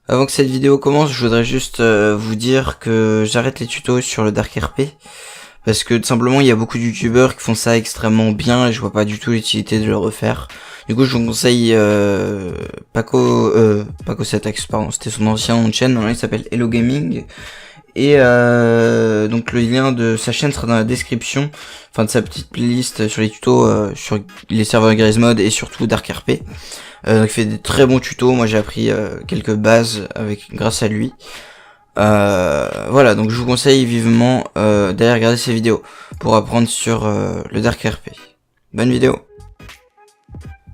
Avant que cette vidéo commence, je voudrais juste vous dire que j'arrête les tutos sur le Dark RP. Parce que tout simplement, il y a beaucoup de youtubeurs qui font ça extrêmement bien et je vois pas du tout l'utilité de le refaire. Du coup, je vous conseille Paco 7X, pardon, c'était son ancien nom de chaîne, maintenant il s'appelle Hello Gaming. Et donc le lien de sa chaîne sera dans la description, enfin de sa petite playlist sur les tutos sur les serveurs Garry's Mod et surtout Dark RP. Donc il fait des très bons tutos, moi j'ai appris quelques bases grâce à lui. Voilà, donc je vous conseille vivement d'aller regarder ses vidéos pour apprendre sur le Dark RP. Bonne vidéo.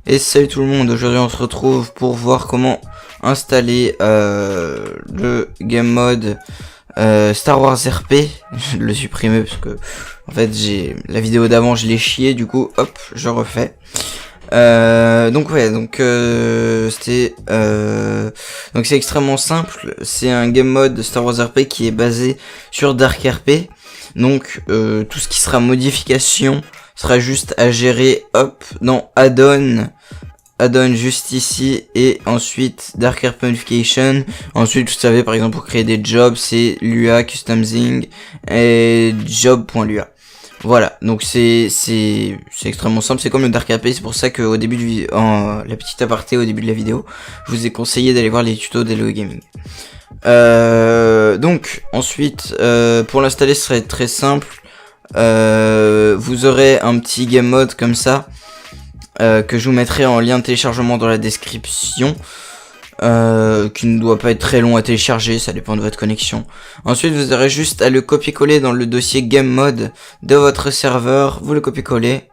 Et salut tout le monde, aujourd'hui on se retrouve pour voir comment installer le game mode Star Wars RP. Je le supprimer parce que en fait la vidéo d'avant je l'ai chié, du coup hop je refais. Donc c'est extrêmement simple. C'est un game mode Star Wars RP qui est basé sur Dark RP. Donc tout ce qui sera modification sera juste à gérer hop dans add-on juste ici, et ensuite Dark RP Modification. Ensuite vous savez par exemple pour créer des jobs c'est Lua Customizing et job.lua. Voilà, donc c'est extrêmement simple, c'est comme le Dark RP, c'est pour ça que au début la petite aparté au début de la vidéo, je vous ai conseillé d'aller voir les tutos d'Hello Gaming. Donc ensuite pour l'installer ce serait très simple. Vous aurez un petit game mode comme ça que je vous mettrai en lien de téléchargement dans la description. Qui ne doit pas être très long à télécharger, ça dépend de votre connexion. Ensuite vous aurez juste à le copier-coller dans le dossier game mode de votre serveur, vous le copiez-coller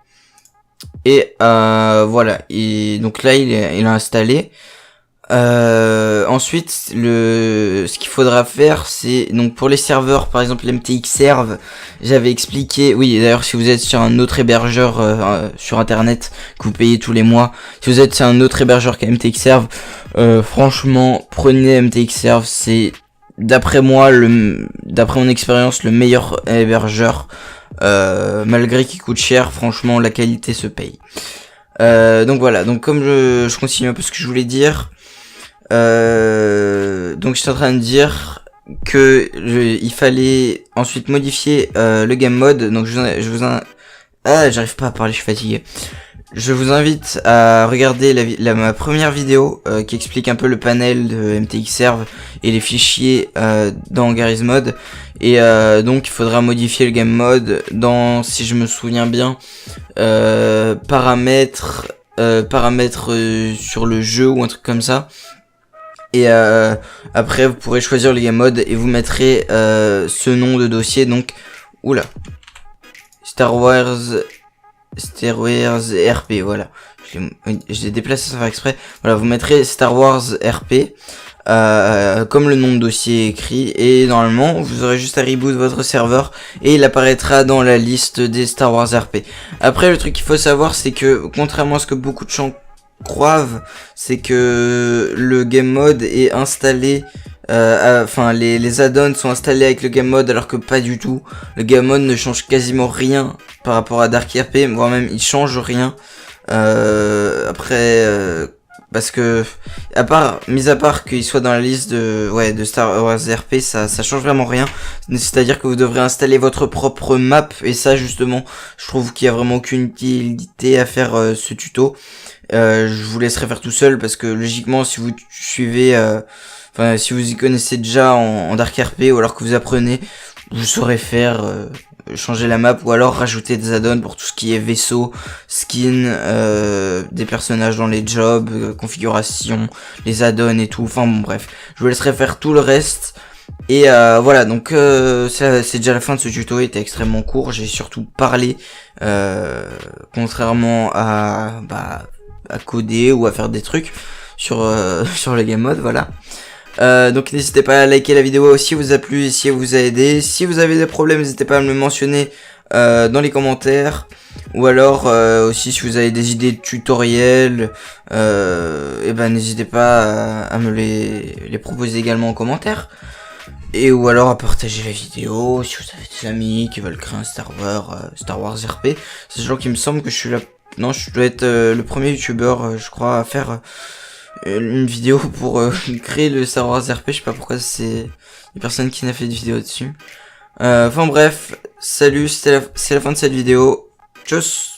et voilà, et donc là il est installé. Ensuite ce qu'il faudra faire, c'est donc pour les serveurs, par exemple l'MTX Serve, j'avais expliqué, oui d'ailleurs si vous êtes sur un autre hébergeur sur internet que vous payez tous les mois, si vous êtes sur un autre hébergeur qu'à MTX Serve, franchement prenez MTX Serve, c'est d'après moi, d'après mon expérience, le meilleur hébergeur, malgré qu'il coûte cher, franchement la qualité se paye. Donc voilà, donc comme je continue un peu ce que je voulais dire. Donc je suis en train de dire que il fallait ensuite modifier le game mode. Donc j'arrive pas à parler, je suis fatigué. Je vous invite à regarder ma première vidéo qui explique un peu le panel de MTX Serve et les fichiers dans Garry's Mod. Et donc il faudra modifier le game mode dans, si je me souviens bien, paramètres sur le jeu ou un truc comme ça. Et après vous pourrez choisir le game mode et vous mettrez ce nom de dossier, donc oula, Star Wars RP, voilà, je l'ai déplacé sans faire exprès. Voilà, vous mettrez Star Wars RP comme le nom de dossier est écrit, et normalement vous aurez juste à reboot votre serveur et il apparaîtra dans la liste des Star Wars RP. Après le truc qu'il faut savoir, c'est que contrairement à ce que beaucoup de gens croient, c'est que le game mode est installé, enfin les add-ons sont installés avec le game mode, alors que pas du tout. Le game mode ne change quasiment rien par rapport à Dark RP, voire même il change rien. Parce que mis à part qu'il soit dans la liste de Star Wars RP, ça change vraiment rien. C'est-à-dire que vous devrez installer votre propre map, et ça justement je trouve qu'il y a vraiment aucune utilité à faire ce tuto. Je vous laisserai faire tout seul, parce que logiquement si vous suivez, si vous y connaissez déjà en Dark RP, ou alors que vous apprenez, vous saurez faire changer la map, ou alors rajouter des add-ons pour tout ce qui est vaisseau, skin, des personnages dans les jobs, configuration, les add-ons et tout, enfin bon bref, je vous laisserai faire tout le reste. Et voilà, donc c'est déjà la fin de ce tuto, il était extrêmement court, j'ai surtout parlé, contrairement à coder ou à faire des trucs sur le game mode, voilà. Donc n'hésitez pas à liker la vidéo si elle vous a plu et si elle vous a aidé. Si vous avez des problèmes, n'hésitez pas à me le mentionner dans les commentaires, ou alors aussi si vous avez des idées de tutoriels, et ben n'hésitez pas à me les proposer également en commentaire, et ou alors à partager la vidéo si vous avez des amis qui veulent créer un Star Wars RP. C'est genre qu'il me semble que je suis là. Non, je dois être le premier youtubeur, je crois, à faire une vidéo pour créer le Star Wars RP. Je sais pas pourquoi c'est une personne qui n'a fait de vidéo dessus. Enfin bref, salut, c'est la fin de cette vidéo. Tchuss.